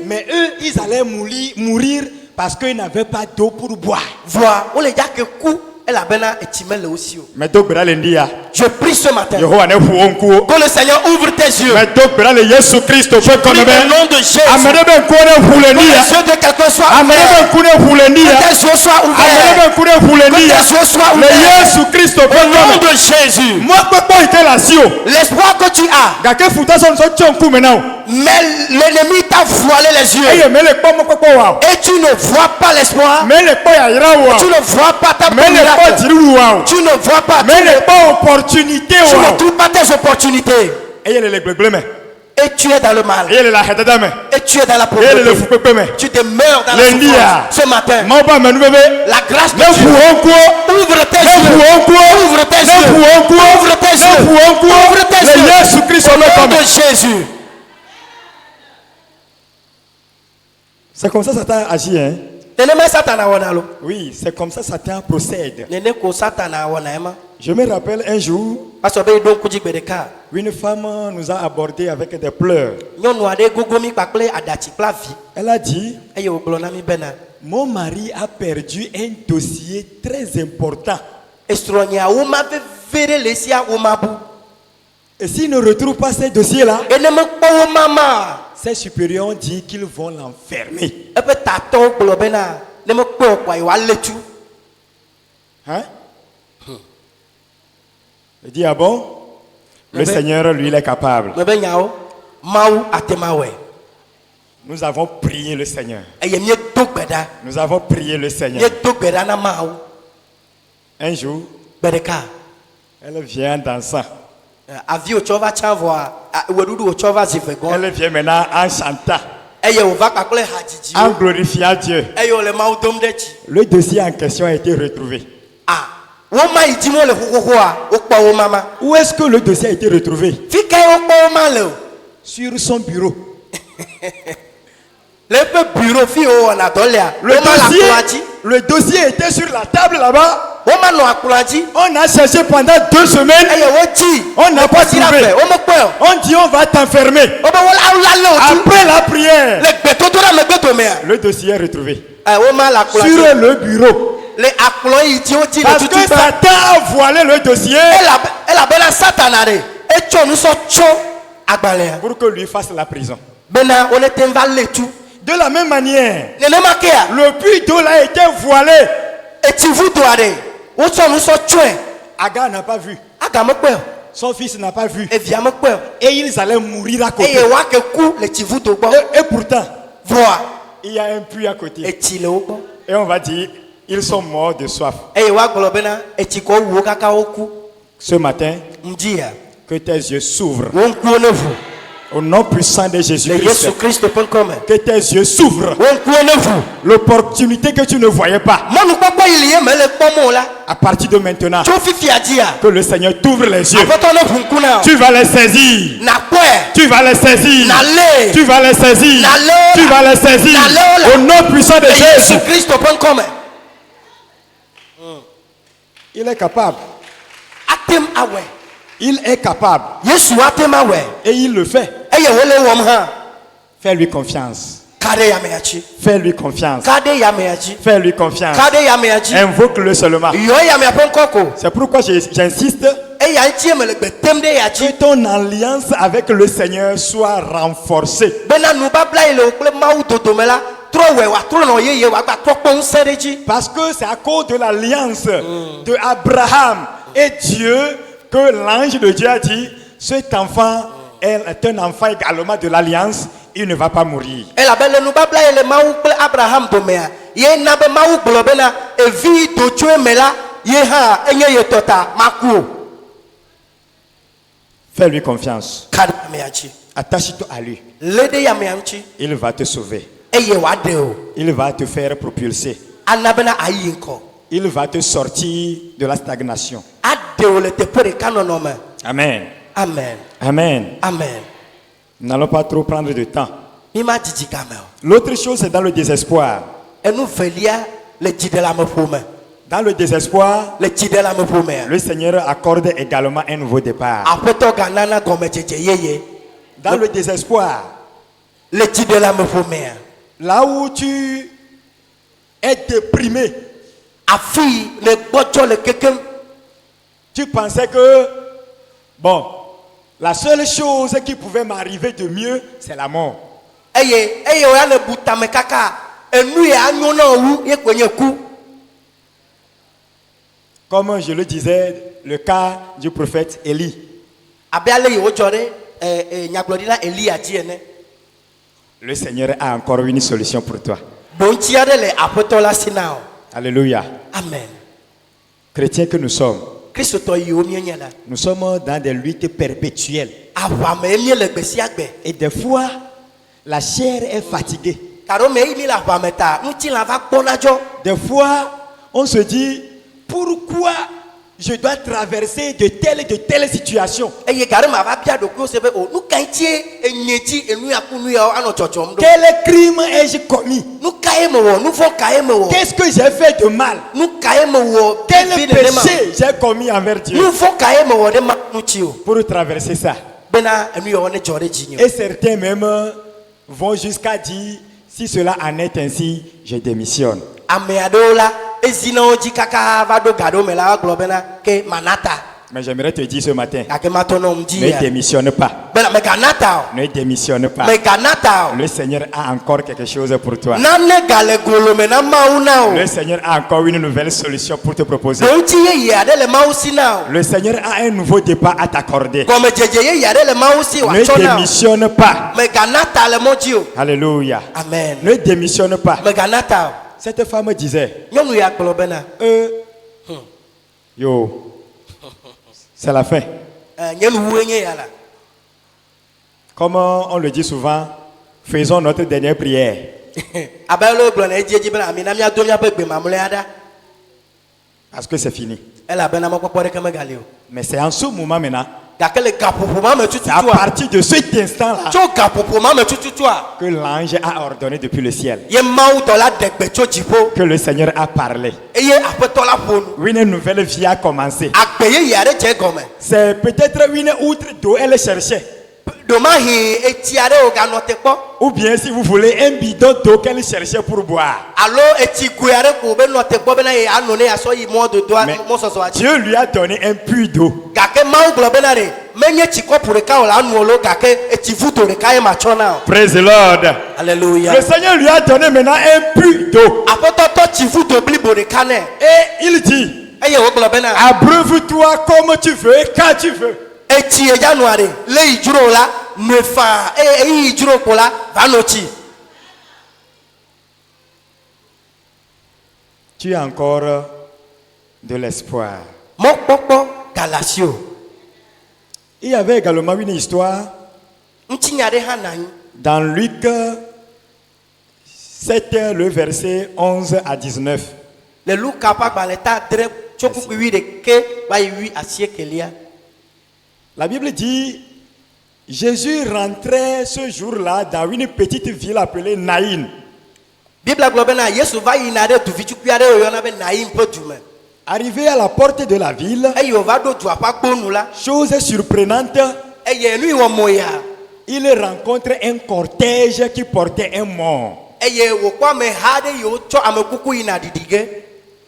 Speaker 2: Mais eux, ils allaient mourir Parce qu'ils n'avaient pas d'eau pour boire.
Speaker 1: Vois, on les dit que coup, elle a bien étimé aussi.
Speaker 2: Mais donc, Bralendia,
Speaker 1: Je prie ce matin
Speaker 2: Yehowa ne fuonku.
Speaker 1: que le Seigneur ouvre tes yeux.
Speaker 2: Mais donc, Brale Yesu Christo, je
Speaker 1: Prie
Speaker 2: connais
Speaker 1: au
Speaker 2: bien.
Speaker 1: nom de Jésus.
Speaker 2: Amerebe kune
Speaker 1: Que
Speaker 2: fulendia.
Speaker 1: les yeux de quelqu'un soient
Speaker 2: Amerebe
Speaker 1: ouverts.
Speaker 2: kune fulendia.
Speaker 1: Que tes yeux soient ouverts.
Speaker 2: Amerebe kune
Speaker 1: Que
Speaker 2: fulendia.
Speaker 1: tes yeux soient
Speaker 2: Le
Speaker 1: ouverts.
Speaker 2: Yesu Christo,
Speaker 1: Au nom
Speaker 2: pardonne.
Speaker 1: de Jésus.
Speaker 2: Moi, papa, était là, si.
Speaker 1: L'espoir que tu as,
Speaker 2: Gake futa son so chonku maintenant.
Speaker 1: mais l'ennemi t'a voilé les yeux.
Speaker 2: Eye mele kpo mo kpo wa.
Speaker 1: Et tu ne vois pas l'espoir.
Speaker 2: Mele kpo ya ira wa.
Speaker 1: Tu ne vois pas ta
Speaker 2: Mele kpo
Speaker 1: miracle.
Speaker 2: jiru wa.
Speaker 1: Tu ne vois pas. Tu
Speaker 2: Mele
Speaker 1: ne,
Speaker 2: kpo opportunité
Speaker 1: tu
Speaker 2: wa.
Speaker 1: ne trouves pas tes opportunités.
Speaker 2: Eye le gbegle me.
Speaker 1: Et tu es dans le mal.
Speaker 2: Eye le la hedada me.
Speaker 1: Et tu es dans la
Speaker 2: Eye le
Speaker 1: pauvreté.
Speaker 2: fupepe me.
Speaker 1: Tu demeures dans la
Speaker 2: Lundi,
Speaker 1: souffrance. Ce matin,
Speaker 2: Ma ba menu bebe.
Speaker 1: la grâce de
Speaker 2: Ne
Speaker 1: Dieu
Speaker 2: fuonku.
Speaker 1: ouvre tes
Speaker 2: Ne
Speaker 1: yeux.
Speaker 2: fuonku.
Speaker 1: Ouvre tes
Speaker 2: Ne
Speaker 1: yeux.
Speaker 2: fuonku.
Speaker 1: Ouvre tes
Speaker 2: Ne
Speaker 1: yeux.
Speaker 2: fuonku.
Speaker 1: Ouvre tes
Speaker 2: Le
Speaker 1: yeux.
Speaker 2: Yesu Christo
Speaker 1: Au
Speaker 2: me
Speaker 1: nom
Speaker 2: comme.
Speaker 1: de Jésus.
Speaker 2: C'est comme ça Satan agit, hein?
Speaker 1: Tenez-moi Satan wonalo.
Speaker 2: Oui, c'est comme ça Satan procède.
Speaker 1: Nene ko Satan wonama.
Speaker 2: Je me rappelle un jour,
Speaker 1: Parce que donc kuji bedeka.
Speaker 2: une femme nous a abordé avec des pleurs.
Speaker 1: Nyɔnu aɖe gogomi kpakple aɖatsi kple avi
Speaker 2: Elle a dit,
Speaker 1: eye wògblɔ na mi bena
Speaker 2: mon mari a perdu un dossier très important.
Speaker 1: esrɔ̃nyia woma veve ɖe le esia womabu
Speaker 2: Et s'il ne retrouve pas ces dossiers-là,
Speaker 1: eye ne mekpɔ woma ma
Speaker 2: ses supérieurs ont dit qu'ils vont l'enfermer.
Speaker 1: eƒe tatɔwo gblɔ bena ne mekpɔe o kɔa yewoalé tu.
Speaker 2: Hein? Il dit, ah bon? Le
Speaker 1: Mais-
Speaker 2: Seigneur, lui, il est capable.
Speaker 1: Mebe nyawo Mawu ate ma wɔe
Speaker 2: Nous avons prié le Seigneur.
Speaker 1: eye miedo gbe ɖa
Speaker 2: Nous avons prié le Seigneur.
Speaker 1: miedo gbe ɖa na Mawu.
Speaker 2: Un jour,
Speaker 1: Gbe ɖeka
Speaker 2: elle vient dansant.
Speaker 1: avi wòtsɔ va tsã vɔa wɔɖuɖu wòtsɔ va zi ve gɔ
Speaker 2: Elle vient maintenant en chantant,
Speaker 1: eye wòva kpakple
Speaker 2: en
Speaker 1: hadzidziwo
Speaker 2: glorifiant Dieu.
Speaker 1: eye wòle Mawu dom ɖe dzi.
Speaker 2: Le dossier en question a été retrouvé.
Speaker 1: Woma yi dim wole xoxoxoa wokpɔ wo mama.
Speaker 2: Où est-ce que le dossier a été retrouvé?
Speaker 1: Fi ka wokpɔ wo ma le o.
Speaker 2: Sur son bureau.
Speaker 1: Le eƒe bureau fi wo wɔna dɔ lea woma le akplɔa dzi.
Speaker 2: Le dossier était sur la table là-bas.
Speaker 1: Woma nɔ akplɔa dzi
Speaker 2: On a cherché pendant 2 semaines.
Speaker 1: eye wodzi.
Speaker 2: On n'a pas
Speaker 1: Wodzi la
Speaker 2: trouvé.
Speaker 1: fɛ womekpɔe o.
Speaker 2: On dit on va t'enfermer.
Speaker 1: Wobe wolé wo tu.
Speaker 2: Après la prière,
Speaker 1: Le gbetoɖa megbe domea.
Speaker 2: le dossier est retrouvé.
Speaker 1: Woma le akplɔa
Speaker 2: Sur
Speaker 1: dzi.
Speaker 2: le bureau.
Speaker 1: Le akplɔ yi dzi wodzi le
Speaker 2: Parce que
Speaker 1: tutu ba.
Speaker 2: Satan a voilé le dossier
Speaker 1: Elabena Satana ɖe etsɔ nusɔ tso agbalẽa
Speaker 2: pour que lui fasse la prison.
Speaker 1: bena wonete va lé tu.
Speaker 2: De la même manière,
Speaker 1: Nenema kea
Speaker 2: le puits d'eau là a été voilé.
Speaker 1: etsivudo aɖe wotsɔ nusɔ tsoe
Speaker 2: Agar n'a pas vu.
Speaker 1: aga mekpɔe o.
Speaker 2: Son fils n'a pas vu.
Speaker 1: Evia mekpɔe o.
Speaker 2: Et ils allaient mourir à côté.
Speaker 1: Eye woake ku le tsivudo gbɔ.
Speaker 2: Et pourtant,
Speaker 1: Vɔa
Speaker 2: il y a un puits à côté.
Speaker 1: etsi le wo gbɔ.
Speaker 2: Et on va dire, ils sont morts de soif.
Speaker 1: Eye woagblɔ bena etsi kɔ wu wo kaka woku.
Speaker 2: Ce matin,
Speaker 1: Ŋdia
Speaker 2: que tes yeux s'ouvrent.
Speaker 1: wo ŋkuwo ne ʋu
Speaker 2: Au nom puissant de
Speaker 1: le
Speaker 2: Jésus-Christ.
Speaker 1: Yesu Kristo ƒe ŋkɔme.
Speaker 2: Que tes yeux s'ouvrent.
Speaker 1: Wo ŋkuwo ne ʋu.
Speaker 2: L'opportunité que tu ne voyais pas.
Speaker 1: Mɔnukpɔkpɔ yi li ye mele kpɔm o la.
Speaker 2: À partir de maintenant,
Speaker 1: Tso fifia dzia
Speaker 2: que le Seigneur t'ouvre les yeux.
Speaker 1: aƒetɔ ne ʋu ŋku na o.
Speaker 2: Tu vas les saisir.
Speaker 1: Nakpɔe.
Speaker 2: Tu vas les saisir.
Speaker 1: Nalé.
Speaker 2: Tu vas les saisir.
Speaker 1: Nalé.
Speaker 2: Tu vas les saisir.
Speaker 1: Nalé.
Speaker 2: Au nom puissant de
Speaker 1: Le Yesu
Speaker 2: Jésus.
Speaker 1: Kristo ƒe ŋkɔme.
Speaker 2: Il est capable.
Speaker 1: Atem awɔe.
Speaker 2: Il est capable.
Speaker 1: Yesu atem awɔe.
Speaker 2: Et il le fait.
Speaker 1: Eye wole wɔm hã.
Speaker 2: Fais-lui confiance.
Speaker 1: Ka ɖe yamea dzi.
Speaker 2: Fais-lui confiance.
Speaker 1: Ka ɖe yamea dzi.
Speaker 2: Fais-lui confiance.
Speaker 1: Ka ɖe yamea dzi.
Speaker 2: Invoque-le seulement.
Speaker 1: Yɔ yamea ƒe ŋkɔ ko.
Speaker 2: C'est pourquoi j'insiste
Speaker 1: Eya ŋutie mele gbe tem ɖe ya dzi.
Speaker 2: que ton alliance avec le Seigneur soit renforcée.
Speaker 1: Bena nubabla yi le wo kple Mawu dodome la trɔ wɔe wòatrɔ nɔ yeye wòagba trɔ kpɔ ŋusẽ ɖe dzi.
Speaker 2: Parce que c'est à cause de l'alliance de Abraham et Dieu que l'ange de Dieu a dit, cet enfant est un enfant également de l'alliance, il ne va pas mourir.
Speaker 1: Elabena nubabla yi le Mawu kple Abraham domea ye na be Mawu gblɔ bena evi do tso eme la ye hã enye ye tɔ ta maku o.
Speaker 2: Fais-lui confiance.
Speaker 1: Ka ɖe yamea dzi.
Speaker 2: Attache-toi à lui.
Speaker 1: Lé ɖe yamea ŋuti
Speaker 2: Il va te sauver.
Speaker 1: eye wòaɖe o.
Speaker 2: Il va te faire propulser.
Speaker 1: Ana bena ayi ŋkɔ.
Speaker 2: Il va te sortir de la stagnation.
Speaker 1: Aɖe wo le teƒe ɖeka nɔnɔ me.
Speaker 2: Amen.
Speaker 1: Amen.
Speaker 2: Amen.
Speaker 1: Amen.
Speaker 2: Nous n'allons pas trop prendre de temps.
Speaker 1: Mi ma dzidzi game o.
Speaker 2: L'autre chose, c'est dans le désespoir.
Speaker 1: Enu velia le dziɖelameƒome.
Speaker 2: Dans le désespoir,
Speaker 1: Le dziɖelameƒomea.
Speaker 2: le Seigneur accorde également un nouveau départ.
Speaker 1: Aƒetɔ ganana gɔmedzedze yeye.
Speaker 2: Dans le désespoir,
Speaker 1: Le dziɖelameƒomea.
Speaker 2: là où tu est déprimé.
Speaker 1: afi le gbɔdzɔ le kekem.
Speaker 2: Tu pensais que, bon, la seule chose qui pouvait m'arriver de mieux, c'est la mort.
Speaker 1: eye oya le bu tame kaka enu ye anyo na wu ye kwenye ku.
Speaker 2: Comme je le disais, le cas du prophète Élie.
Speaker 1: abe ale ye wodzɔ ɖe nyagblɔɖila Elia dzi ene.
Speaker 2: Le Seigneur a encore une solution pour toi.
Speaker 1: bontsi aɖe le aƒetɔ la si na o.
Speaker 2: Alléluia.
Speaker 1: amen.
Speaker 2: Chrétiens que nous sommes,
Speaker 1: kristotɔ yiwo mienye la.
Speaker 2: nous sommes dans des luttes perpétuelles.
Speaker 1: aʋame ye mie le gbe sia gbe.
Speaker 2: Et des fois, la chair est fatiguée.
Speaker 1: karo me yi mi le aʋame ta ŋutilã va kpɔna dzɔ.
Speaker 2: Des fois, on se dit, pourquoi je dois traverser de telles situations?
Speaker 1: eye gare ma va bia ɖokuiwo se be o nu ka ŋutie enye dzi enu ya ku nu yawo anɔ dzɔdzɔm ɖo.
Speaker 2: Quel crime ai-je commis?
Speaker 1: nu ka ye me wɔ nu vɔ ka ye me wɔ.
Speaker 2: Qu'est-ce que j'ai fait de mal?
Speaker 1: nu ka ye me wɔ.
Speaker 2: Quel
Speaker 1: vi ɖe ma.
Speaker 2: péché j'ai commis envers Dieu
Speaker 1: nu vɔ ka ye me wɔ ɖe ma ŋuti o.
Speaker 2: pour traverser ça?
Speaker 1: bena enu yawo ne dzɔ ɖe dzinye.
Speaker 2: Et certains même vont jusqu'à dire, si cela en est ainsi, je démissionne.
Speaker 1: ame aɖewo la ezina wo dzi kaka va ɖo ga ɖewo me la gblɔ bena ke manata.
Speaker 2: Mais j'aimerais te dire ce matin,
Speaker 1: gake matɔ nɔ ŋu dzi
Speaker 2: ne
Speaker 1: ya.
Speaker 2: démissionne pas.
Speaker 1: bena meganata o.
Speaker 2: Ne démissionne pas.
Speaker 1: meganata o.
Speaker 2: Le Seigneur a encore quelque chose pour toi.
Speaker 1: nane gale golo me na mawu na o.
Speaker 2: Le Seigneur a encore une nouvelle solution pour te proposer.
Speaker 1: bontsi yeye aɖe le mawu si na o.
Speaker 2: Le Seigneur a un nouveau départ à t'accorder.
Speaker 1: gɔmedzedze yeye aɖe le mawu si
Speaker 2: Ne
Speaker 1: wòatsɔ na o.
Speaker 2: démissionne pas.
Speaker 1: meganata le mɔ dzi o.
Speaker 2: Alléluia.
Speaker 1: amen.
Speaker 2: Ne démissionne pas.
Speaker 1: meganata o.
Speaker 2: Cette femme disait,
Speaker 1: nyɔnu ya gblɔ bena
Speaker 2: yo, c'est la fin.
Speaker 1: nye nuwue nye ya la.
Speaker 2: Comme on le dit souvent, faisons notre dernière prière.
Speaker 1: abe le gblɔ na edzi bena ami na miado miaƒe gbe mamlɛa ɖa.
Speaker 2: Parce que c'est fini.
Speaker 1: elabena mɔkpɔkpɔ ɖeke megali o.
Speaker 2: Mais c'est en ce moment maintenant,
Speaker 1: gake le gaƒoƒo ma me
Speaker 2: c'est à
Speaker 1: tututua.
Speaker 2: partir de cet instant-là
Speaker 1: tso gaƒoƒo ma me tututua.
Speaker 2: que l'ange a ordonné depuis le ciel,
Speaker 1: ye mawu dɔ la ɖe gbe tso dziƒo.
Speaker 2: que le Seigneur a parlé.
Speaker 1: eye aƒetɔ la ƒo nu.
Speaker 2: Une nouvelle vie a commencé.
Speaker 1: agbe yeye aɖe dze gɔme.
Speaker 2: C'est peut-être une outre d'eau elle cherchait.
Speaker 1: domahi etsi aɖe wo ganɔ te kpɔ.
Speaker 2: Ou bien si vous voulez un bidon d'eau qu'elle cherchait pour boire.
Speaker 1: alo etsi goe aɖe ko be nɔ te kpɔ bena ye anɔ ne asɔ yi mɔdodoa
Speaker 2: Mais
Speaker 1: mɔsɔsɔa dzi.
Speaker 2: Dieu lui a donné un puits d'eau.
Speaker 1: gake mawu gblɔ bena ɖe menye tsi kɔpu ɖeka o la anu o lo gake etsi vudo ɖeka ye ma tsɔ na o.
Speaker 2: Praise the Lord.
Speaker 1: alléluia.
Speaker 2: Le Seigneur lui a donné maintenant un puits d'eau.
Speaker 1: aƒetɔ tɔ tsi vudo blibo ɖeka nɛ.
Speaker 2: Et il dit,
Speaker 1: eye wogblɔ bena
Speaker 2: abreuve-toi comme tu veux et quand tu veux.
Speaker 1: etsi edza ɖe le yi dzro la nɔe faa eye eyi dzro ko la va nɔ tsi.
Speaker 2: Tu as encore de l'espoir.
Speaker 1: mɔkpɔkpɔ galasi o.
Speaker 2: Il y avait également une histoire
Speaker 1: ŋutinya ɖe hã na anyi.
Speaker 2: dans Luc 7, le verset 11 à 19.
Speaker 1: le luka ƒe agbalẽ ta adre tso kpukpui 11 va yi 19.
Speaker 2: La Bible dit, Jésus rentrait ce jour-là dans une petite ville appelée Naïn.
Speaker 1: bibla gblɔ bena yesu va yina ɖe duvi tukui aɖe woyɔna be naim ƒe du me.
Speaker 2: Arrivé à la porte de la ville,
Speaker 1: eye wòva ɖo dua ƒe agbonu la.
Speaker 2: chose surprenante,
Speaker 1: eye nu yi wɔ moya.
Speaker 2: il rencontre un cortège qui portait un mort.
Speaker 1: eye wòkpɔ ameha aɖe yiwo tsɔ amekuku yina ɖiɖi ge.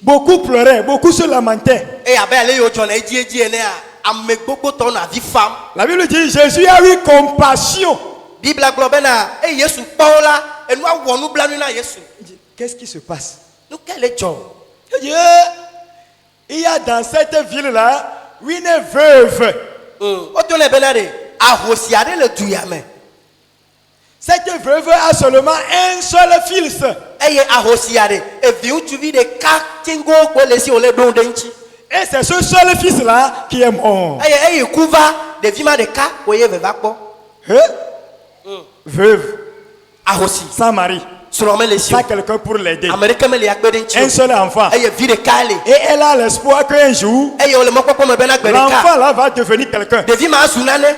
Speaker 2: Beaucoup pleuraient, beaucoup se lamentaient.
Speaker 1: eye abe ale yiwo dzɔna edzi enea ame gbogbo tɔ nɔ avi fam.
Speaker 2: La Bible dit, Jésus a eu compassion.
Speaker 1: bibla gblɔ bena eye yesu kpɔ wo la enua wɔ nublanui na yesu.
Speaker 2: Qu'est-ce qui se passe?
Speaker 1: nu ke le dzɔ.
Speaker 2: Il dit, il y a dans cette ville-là une veuve.
Speaker 1: wodo ne bena ɖe ahosi aɖe le du ya me.
Speaker 2: Cette veuve a seulement un seul fils.
Speaker 1: eye ahosi aɖe evi ŋutsuvi ɖeka tsingo koe le si wòle ɖo ɖe ŋuti.
Speaker 2: Et c'est ce seul fils-là qui est mort.
Speaker 1: eye eyi ku va ɖevi ma ɖeka koe ve va kpɔ.
Speaker 2: Veuve,
Speaker 1: ahosi
Speaker 2: sans mari,
Speaker 1: srɔ̃ me le si o.
Speaker 2: sans quelqu'un pour l'aider.
Speaker 1: ame ɖeke me le akpe ɖe ŋuti
Speaker 2: Un
Speaker 1: o.
Speaker 2: seul enfant.
Speaker 1: eye vi ɖeka le.
Speaker 2: Et elle a l'espoir qu'un jour,
Speaker 1: eye wòle mɔkpɔkpɔ me bena gbe ɖeka
Speaker 2: l'enfant-là va devenir quelqu'un
Speaker 1: ɖevi ma azu nane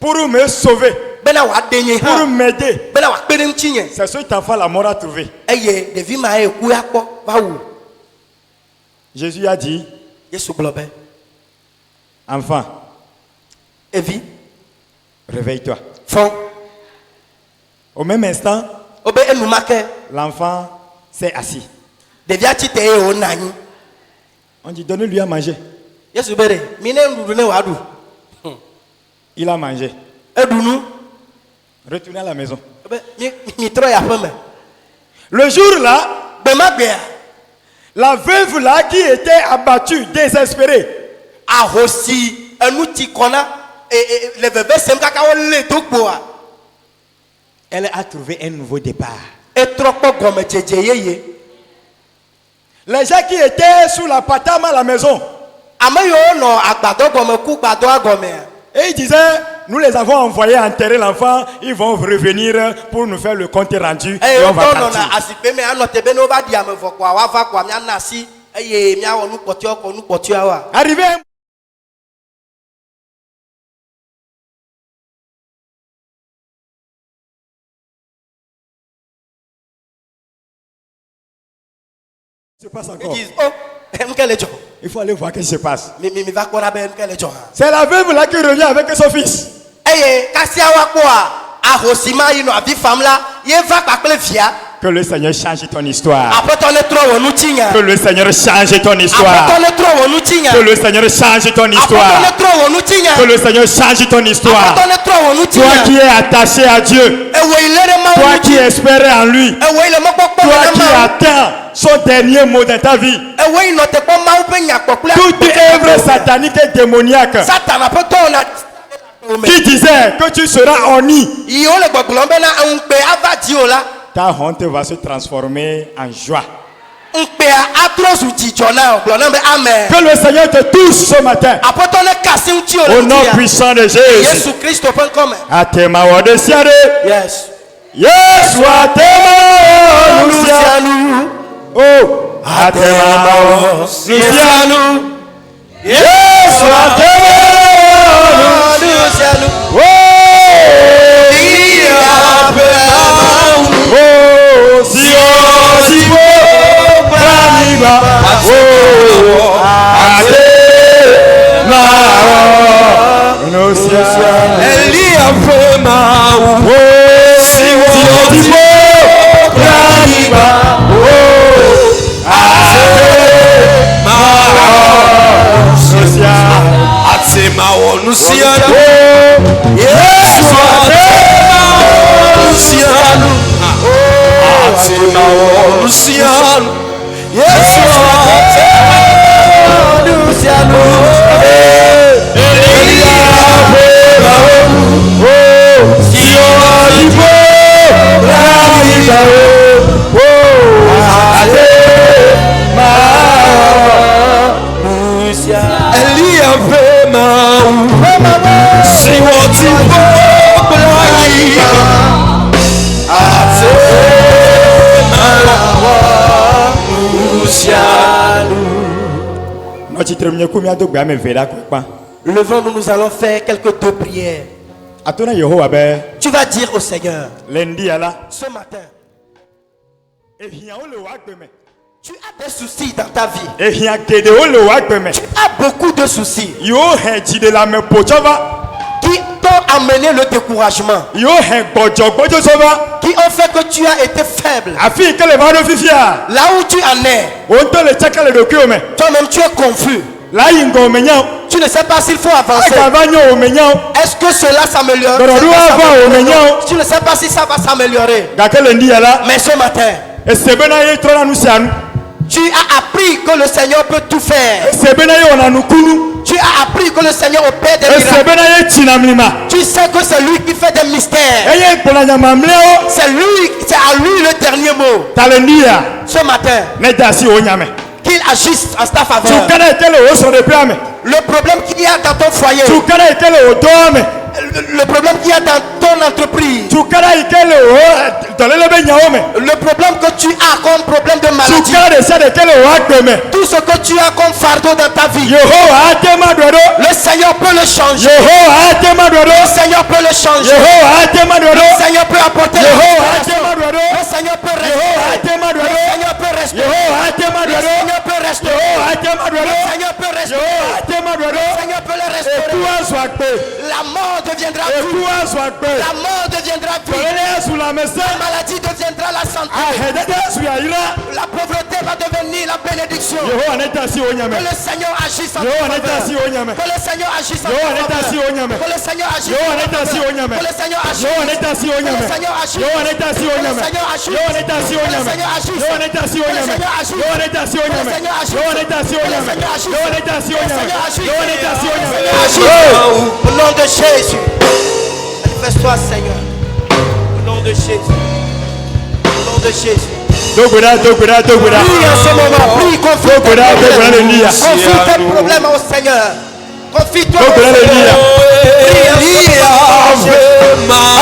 Speaker 2: pour me sauver,
Speaker 1: bena wòaɖe nye
Speaker 2: pour
Speaker 1: hã
Speaker 2: m'aider.
Speaker 1: bena wòakpe ɖe ŋuti nye.
Speaker 2: C'est cet enfant la mort a trouvé.
Speaker 1: eye ɖevi ma ye ku ya kpɔ va wu.
Speaker 2: Jésus a dit,
Speaker 1: yesu gblɔ be
Speaker 2: enfant,
Speaker 1: evi
Speaker 2: réveille-toi.
Speaker 1: fɔ.
Speaker 2: Au même instant,
Speaker 1: wobe enumake
Speaker 2: l'enfant s'est assis.
Speaker 1: Devia ti te o nani.
Speaker 2: On dit donnez-lui à manger.
Speaker 1: Yesu bere, mine ndudu ne wadu.
Speaker 2: Il a mangé.
Speaker 1: Edunu,
Speaker 2: Retournez à la maison.
Speaker 1: mi tro ya feme.
Speaker 2: Le jour là,
Speaker 1: Be magbea,
Speaker 2: la veuve là qui était abattue, désespérée,
Speaker 1: ahosi enu ti kona le bebe sem kaka o le dokboa.
Speaker 2: elle a trouvé un nouveau départ.
Speaker 1: E tro kpo gome jeje yeye.
Speaker 2: Les gens qui étaient sous la patama à la maison,
Speaker 1: Ame yo no agbado gome ku gbado agome.
Speaker 2: et ils disaient, nous les avons envoyés enterrer l'enfant, ils vont revenir pour nous faire le compte rendu et on va
Speaker 1: no na
Speaker 2: partir.
Speaker 1: asipe me anote be no ba di ame fokwa wa va kwa mia nasi eye mia wonu kpoti oko nu kpoti awa.
Speaker 2: Arrivé, se passe
Speaker 1: Ils
Speaker 2: encore.
Speaker 1: disent oh, mkele jo.
Speaker 2: Il faut aller voir ce qui se passe.
Speaker 1: Mi va kora be mkele jo.
Speaker 2: C'est la veuve là qui revient avec son fils.
Speaker 1: Eye kasia wa kwa ahosima ino avi famla ye va pakle via.
Speaker 2: Que le Seigneur change ton histoire.
Speaker 1: Après ton etro wonu tinya.
Speaker 2: Que le Seigneur change ton
Speaker 1: Après
Speaker 2: histoire.
Speaker 1: ton etro wonu tinya.
Speaker 2: Que le Seigneur change ton
Speaker 1: Après ton
Speaker 2: histoire.
Speaker 1: etro wonu tinya.
Speaker 2: Que le Seigneur change ton histoire.
Speaker 1: Après ton etro wonu
Speaker 2: Toi
Speaker 1: tinya.
Speaker 2: qui es attaché à Dieu.
Speaker 1: Ewe ilere ma
Speaker 2: Toi
Speaker 1: wonu
Speaker 2: qui espérais en lui.
Speaker 1: Ewe ile mokpokpo
Speaker 2: Toi
Speaker 1: na
Speaker 2: qui
Speaker 1: ma.
Speaker 2: attends son dernier mot dans ta vie.
Speaker 1: Ewe inote po ma upe nyakpokula.
Speaker 2: Toute œuvre satanique et démoniaque
Speaker 1: Satan ape to na
Speaker 2: qui disait que tu seras honni,
Speaker 1: Iyo le gbogbolo na unpe ava di o la.
Speaker 2: ta honte va se transformer en joie.
Speaker 1: Unpe atrosu jijo na ogbo na be amen.
Speaker 2: Que le Seigneur te touche ce matin.
Speaker 1: Après ton kasi unti o
Speaker 2: Au
Speaker 1: le
Speaker 2: nom
Speaker 1: dia.
Speaker 2: puissant de Jésus.
Speaker 1: Yesu Kristo pen come.
Speaker 2: Atema wadesiare.
Speaker 1: Yes.
Speaker 2: Yesu atema wadesiare. Oh, atema wadesiare. Yesu atema wadesiare. Oh, oh, si oh, si oh, braniba. Oh, atema wadesiare.
Speaker 4: Elia Fema,
Speaker 2: Oh, si oh, si oh, braniba. Oh, atema wadesiare.
Speaker 4: Atema Onusiano,
Speaker 2: Yesu
Speaker 4: Onusiano, Atema Onusiano, Yesu Onusiano, Elia Fema, Elia Fema, si woti boblai, Atema Onusiano.
Speaker 2: Notre premier coup, m'a doublé à me verra quoi.
Speaker 1: Levons-nous, nous allons faire quelques deux prières.
Speaker 2: Atona Yehowa be
Speaker 1: Tu vas dire au Seigneur,
Speaker 2: lundi ala.
Speaker 1: ce matin,
Speaker 2: Ehia o le wa gbeme.
Speaker 1: tu as des soucis dans ta vie.
Speaker 2: Ehia gede o le wa gbeme.
Speaker 1: Tu as beaucoup de soucis
Speaker 2: Yo he de la me pochova.
Speaker 1: qui t'ont amené le découragement,
Speaker 2: Yo he bojo sova.
Speaker 1: qui ont fait que tu as été faible.
Speaker 2: Afi ke le va do fifia.
Speaker 1: Là où tu en es,
Speaker 2: On te le chaka le docu me.
Speaker 1: toi-même tu es confus.
Speaker 2: La yingo menya.
Speaker 1: Tu ne sais pas s'il faut avancer.
Speaker 2: Aka vanyo o menya.
Speaker 1: Est-ce que cela s'améliore?
Speaker 2: Dorodo ava o menya.
Speaker 1: Tu ne sais pas si ça va s'améliorer.
Speaker 2: Ga ke lundi ala.
Speaker 1: Mais ce matin,
Speaker 2: Esebena ye trona nu sianu.
Speaker 1: tu as appris que le Seigneur peut tout faire.
Speaker 2: Esebena ye ona nu kunu.
Speaker 1: Tu as appris que le Seigneur opère des miracles.
Speaker 2: Esebena ye chinamlima.
Speaker 1: Tu sais que c'est lui qui fait des mystères.
Speaker 2: Eye polanya mamleo.
Speaker 1: C'est à lui le dernier mot.
Speaker 2: Talendia.
Speaker 1: Ce matin,
Speaker 2: Ne dasi o nyame.
Speaker 1: qu'il agisse en ta
Speaker 2: Tu
Speaker 1: faveur.
Speaker 2: kana etele o so de plame.
Speaker 1: Le problème qu'il y a dans ton foyer,
Speaker 2: Tu kana etele o doame.
Speaker 1: le problème qu'il y a dans ton entreprise,
Speaker 2: Tu kana etele o dolele be nyaome.
Speaker 1: le problème que tu as comme problème de
Speaker 2: Tu
Speaker 1: maladie,
Speaker 2: kana de se de kele o agbeme.
Speaker 1: tout ce que tu as comme fardeau dans ta vie,
Speaker 2: Yehowa atema dodo.
Speaker 1: le Seigneur peut le changer.
Speaker 2: Yehowa atema dodo.
Speaker 1: Le Seigneur peut le changer.
Speaker 2: Yehowa atema dodo.
Speaker 1: Le Seigneur peut apporter la
Speaker 2: Yehowa
Speaker 1: restauration.
Speaker 2: atema dodo.
Speaker 1: Le Seigneur peut
Speaker 2: Yehowa
Speaker 1: restaurer.
Speaker 2: atema
Speaker 1: Le
Speaker 2: dodo.
Speaker 1: Seigneur peut restaurer.
Speaker 2: Yehowa atema
Speaker 1: Le
Speaker 2: dodo.
Speaker 1: Seigneur peut restaurer.
Speaker 2: Yehowa atema dodo.
Speaker 1: Le Seigneur peut restaurer.
Speaker 2: Yehowa atema dodo.
Speaker 1: Le Seigneur peut le
Speaker 2: Et
Speaker 1: restaurer.
Speaker 2: toi sois paix.
Speaker 1: La mort deviendra
Speaker 2: Et
Speaker 1: vie.
Speaker 2: toi sois paix.
Speaker 1: La mort deviendra vie.
Speaker 2: Tolele sous la mesa.
Speaker 1: La maladie deviendra la santé.
Speaker 2: Ahedede suyayira.
Speaker 1: La pauvreté va devenir la bénédiction.
Speaker 2: Yehowa neta si onyame.
Speaker 1: Que le Seigneur agisse en
Speaker 2: Yehowa
Speaker 1: ta
Speaker 2: neta si
Speaker 1: faveur.
Speaker 2: onyame.
Speaker 1: Que le Seigneur agisse en ta
Speaker 2: Yehowa neta si
Speaker 1: faveur.
Speaker 2: onyame.
Speaker 1: Que le Seigneur agisse
Speaker 2: Yehowa
Speaker 1: en ta
Speaker 2: neta si
Speaker 1: faveur.
Speaker 2: onyame.
Speaker 1: Que le Seigneur agisse.
Speaker 2: Yehowa neta si
Speaker 1: Que le
Speaker 2: onyame.
Speaker 1: Seigneur agisse.
Speaker 2: Yehowa neta si
Speaker 1: Que le
Speaker 2: onyame.
Speaker 1: Seigneur agisse.
Speaker 2: Yehowa neta si
Speaker 1: Que le
Speaker 2: onyame.
Speaker 1: Seigneur agisse.
Speaker 2: Yehowa neta si
Speaker 1: Que le
Speaker 2: onyame.
Speaker 1: Seigneur agisse.
Speaker 2: Yehowa neta si
Speaker 1: Que le
Speaker 2: onyame.
Speaker 1: Seigneur agisse.
Speaker 2: Yehowa neta si
Speaker 1: Que le
Speaker 2: onyame.
Speaker 1: Seigneur agisse.
Speaker 2: Yehowa neta si
Speaker 1: Que le
Speaker 2: onyame.
Speaker 1: Seigneur agisse.
Speaker 2: Yehowa neta si
Speaker 1: Que le
Speaker 2: onyame.
Speaker 1: Seigneur agisse. Au nom de Jésus. Manifeste-toi, Seigneur. Au nom de Jésus. Au nom de Jésus.
Speaker 2: Dogoda.
Speaker 1: Prie en ce moment. Prie, confie tes
Speaker 2: Dogoda,
Speaker 1: problèmes.
Speaker 2: Elia.
Speaker 1: Confie tes problèmes au Seigneur. Confie-toi au
Speaker 2: Dogoda, Elia.
Speaker 1: Seigneur.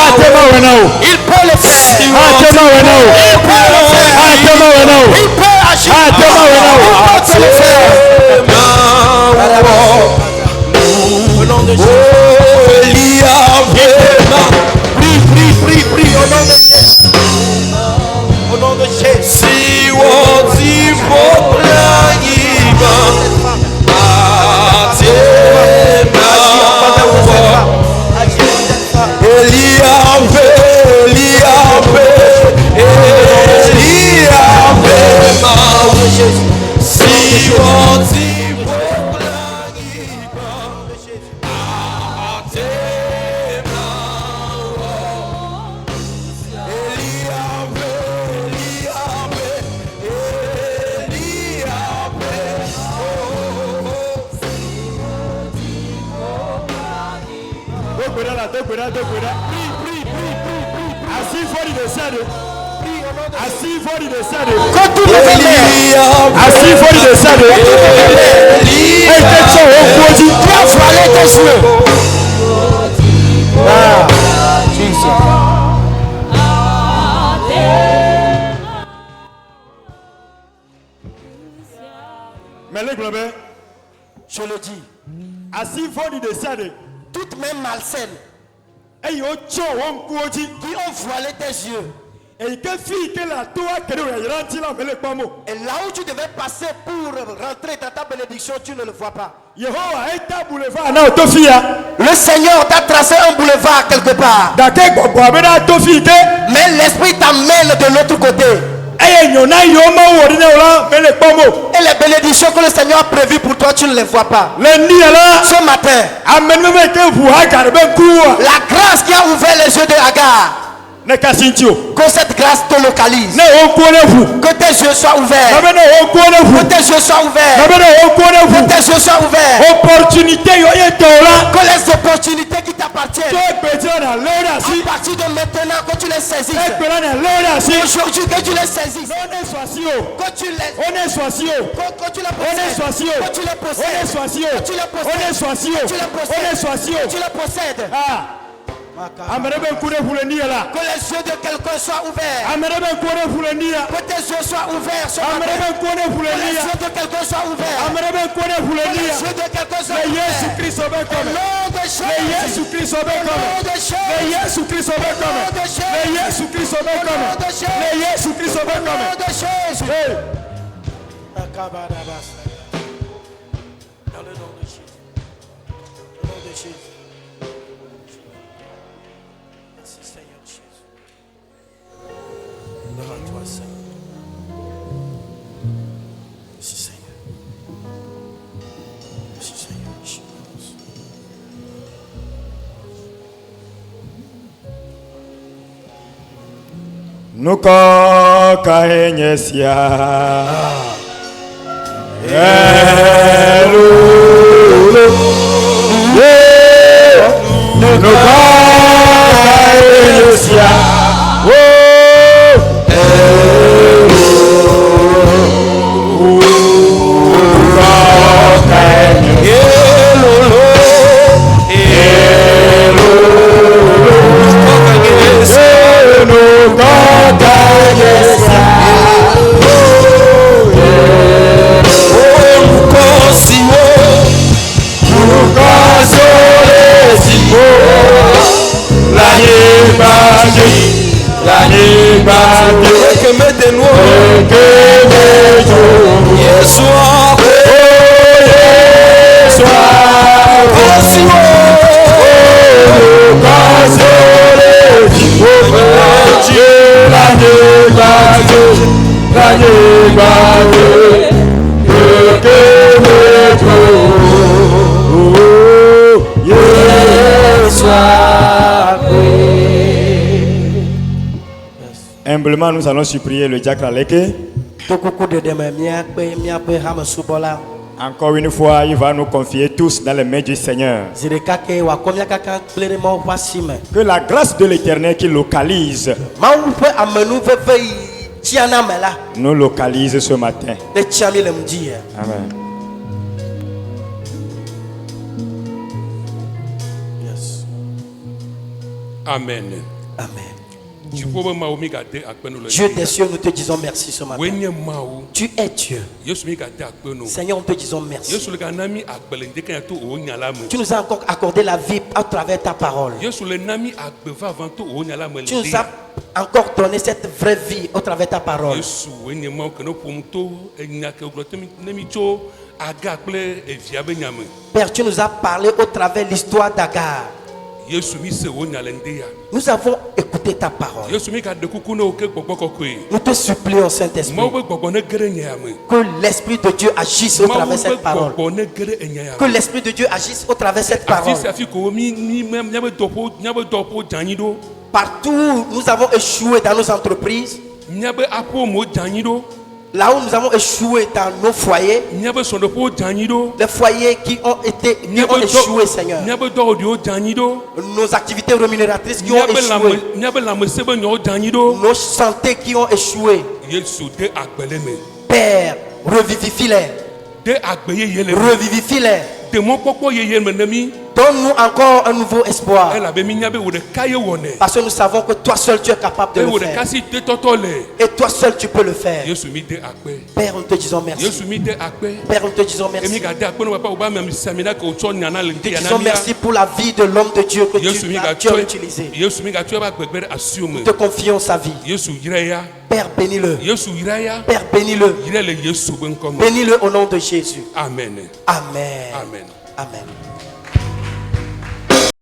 Speaker 2: Atema wenao.
Speaker 1: Il peut le faire.
Speaker 2: Atema wenao.
Speaker 1: Il peut le faire.
Speaker 2: Atema wenao.
Speaker 1: Il peut agir.
Speaker 2: Atema wenao.
Speaker 1: Il peut le faire. Au nom de Jésus. Prie au nom de Jésus. Au nom de Jésus.
Speaker 2: Dogoda. Assim for descendo. Assim for descendo. Assim for descendo. Ei, tem só um pode. Mais le globe,
Speaker 1: Je le dis.
Speaker 2: assim for descendo.
Speaker 1: Toute main malsaine
Speaker 2: Ei, o tcho on pode.
Speaker 1: qui ont voilé tes yeux.
Speaker 2: Et que fille que la toi que nous rentrons là, mais le pomo.
Speaker 1: Et là où tu devais passer pour rentrer dans ta bénédiction, tu ne le vois pas.
Speaker 2: Yehowa est boulevard. Non, to fia.
Speaker 1: Le Seigneur t'a tracé un boulevard quelque part.
Speaker 2: Dake gbogbo abena to fi ke.
Speaker 1: Mais l'Esprit t'amène de l'autre côté.
Speaker 2: Eye nyona yo ma wo ne ola me le pomo.
Speaker 1: Et les bénédictions que le Seigneur a prévues pour toi, tu ne les vois pas.
Speaker 2: Le ni ala.
Speaker 1: Ce matin,
Speaker 2: Amen me ke bu hagar be kuwa.
Speaker 1: la grâce qui a ouvert les yeux de Agar,
Speaker 2: Ne kasintio.
Speaker 1: que cette grâce te localise.
Speaker 2: Ne o ko ne bu.
Speaker 1: Que tes yeux soient ouverts.
Speaker 2: Amen o ko ne
Speaker 1: Que
Speaker 2: bu.
Speaker 1: tes yeux soient ouverts.
Speaker 2: Amen o ko ne
Speaker 1: Que
Speaker 2: bu.
Speaker 1: tes yeux soient ouverts.
Speaker 2: Opportunité yo ye tola.
Speaker 1: Que les opportunités qui t'appartiennent,
Speaker 2: To bejo na loda si.
Speaker 1: à partir de maintenant, que tu les saisisses.
Speaker 2: Ekpela na loda si.
Speaker 1: Aujourd'hui, que tu les saisisses.
Speaker 2: On est soisio.
Speaker 1: Que tu les,
Speaker 2: On est soisio.
Speaker 1: que tu les
Speaker 2: On est
Speaker 1: possèdes.
Speaker 2: soisio.
Speaker 1: Que tu les
Speaker 2: On est
Speaker 1: possèdes.
Speaker 2: soisio.
Speaker 1: Que tu les
Speaker 2: On est
Speaker 1: possèdes.
Speaker 2: soisio.
Speaker 1: Que tu les
Speaker 2: On est
Speaker 1: possèdes.
Speaker 2: soisio.
Speaker 1: Que tu les possèdes.
Speaker 2: Ah. Amerebe kure fulendia la.
Speaker 1: Que les yeux de quelqu'un soient ouverts.
Speaker 2: Amerebe kure fulendia.
Speaker 1: Que tes yeux soient ouverts ce matin.
Speaker 2: Amerebe kure
Speaker 1: Que les
Speaker 2: fulendia.
Speaker 1: yeux de quelqu'un soient ouverts.
Speaker 2: Amerebe kure
Speaker 1: Que les
Speaker 2: fulendia.
Speaker 1: yeux de quelqu'un soient
Speaker 2: Le Yesu
Speaker 1: ouverts.
Speaker 2: Kristo be
Speaker 1: Au
Speaker 2: come.
Speaker 1: nom de
Speaker 2: Le
Speaker 1: Jésus.
Speaker 2: Yesu Kristo be
Speaker 1: Au nom
Speaker 2: come.
Speaker 1: de
Speaker 2: Le
Speaker 1: Jésus.
Speaker 2: Yesu Kristo be come. Le Yesu Kristo be come. Le Yesu Kristo be
Speaker 1: Au nom
Speaker 2: come.
Speaker 1: de Jésus.
Speaker 2: Hey.
Speaker 1: Dans le nom de Jésus. Au nom de Jésus. Merci Seigneur Jésus. Gloire à toi Seigneur. Merci Seigneur. Merci Seigneur.
Speaker 2: Nuko kaenyesia. Elulu. Yeah. Nuko kaenyesia. Oh.
Speaker 4: Oh,
Speaker 2: Rapidement, nous allons supplier le diacre Aleke.
Speaker 1: Tokuku de deme miakpe miape hame subola.
Speaker 2: Encore une fois, il va nous confier tous dans les mains du Seigneur.
Speaker 1: Zirikake wa komia kaka pleremo wasime.
Speaker 2: Que la grâce de l'Éternel qui localise
Speaker 1: Mawu pe amenu veve tiana mela.
Speaker 2: nous localise ce matin.
Speaker 1: Ne tiami le mdie.
Speaker 2: Amen.
Speaker 1: Yes.
Speaker 5: Amen.
Speaker 1: Amen.
Speaker 5: Tu peux me maou mi gade akpenu le.
Speaker 1: Dieu des cieux, nous te disons merci ce matin.
Speaker 5: Wenye maou.
Speaker 1: Tu es Dieu.
Speaker 5: Yesu mi gade akpenu.
Speaker 1: Seigneur, nous te disons merci.
Speaker 5: Yesu le ganami akbele ndeke ya to o nyala me.
Speaker 1: Tu nous as encore accordé la vie à travers ta parole.
Speaker 5: Yesu le nami akbeva avant to o nyala me.
Speaker 1: Tu nous as encore donné cette vraie vie au travers ta parole.
Speaker 5: Yesu wenye maou keno pomto enyake oglotemi nemi cho aga kple evia be nyame.
Speaker 1: Père, tu nous as parlé au travers l'histoire d'Agar.
Speaker 5: Yesu mi se o nyale ndeya.
Speaker 1: Nous avons écouté ta parole.
Speaker 5: Yesu mi gade kuku no ke gbogbo kokoe.
Speaker 1: Nous te supplions, Saint-Esprit,
Speaker 5: Maou be gbogbo ne gere nyame.
Speaker 1: que l'Esprit de Dieu agisse au
Speaker 5: Maou
Speaker 1: travers
Speaker 5: be
Speaker 1: cette parole.
Speaker 5: gbogbo ne gere enyaya.
Speaker 1: Que l'Esprit de Dieu agisse au travers cette parole.
Speaker 5: Afisi afi ko mi nyabe dopo janyido.
Speaker 1: Partout où nous avons échoué dans nos entreprises,
Speaker 5: Nyabe apo mo janyido.
Speaker 1: là où nous avons échoué dans nos foyers,
Speaker 5: Nyabe sondopo janyido.
Speaker 1: les foyers qui ont échoué, Seigneur,
Speaker 5: Nyabe dodio janyido.
Speaker 1: nos activités rémunératrices qui ont
Speaker 5: Nyabe
Speaker 1: échoué,
Speaker 5: lame sebe nyo janyido.
Speaker 1: nos santé qui ont échoué.
Speaker 5: Yesu de agbeleme.
Speaker 1: Père, revivifie-les,
Speaker 5: De agbeye yele.
Speaker 1: revivifie-les.
Speaker 5: De mon popo yeye menemi.
Speaker 1: Donne-nous encore un nouveau espoir.
Speaker 5: Elle avait mis nyabe ou de kaye wone.
Speaker 1: Parce que nous savons que toi seul tu es capable de
Speaker 5: Et
Speaker 1: le
Speaker 5: ou de
Speaker 1: faire.
Speaker 5: kasi te totole.
Speaker 1: Et toi seul tu peux le faire.
Speaker 5: Yesu mi de agbe.
Speaker 1: Père, nous te disons merci.
Speaker 5: Yesu mi de agbe.
Speaker 1: Père, nous te disons
Speaker 5: Emi
Speaker 1: merci.
Speaker 5: gade agbe no papa oba mi samina ko cho nyana le
Speaker 1: Nous te
Speaker 5: ti
Speaker 1: disons merci pour la vie de l'homme de Dieu que
Speaker 5: Yesu mi ga
Speaker 1: tu as
Speaker 5: cho.
Speaker 1: utilisé.
Speaker 5: Yesu mi ga cho ba gbegbe assume.
Speaker 1: Nous te confions sa vie.
Speaker 5: Yesu yiraya.
Speaker 1: Père, bénis-le.
Speaker 5: Yesu yiraya.
Speaker 1: Père, bénis-le.
Speaker 5: Yirele Yesu ben comme.
Speaker 1: Bénis-le au nom de Jésus.
Speaker 5: Amen.
Speaker 1: Amen.
Speaker 5: Amen.
Speaker 1: Amen.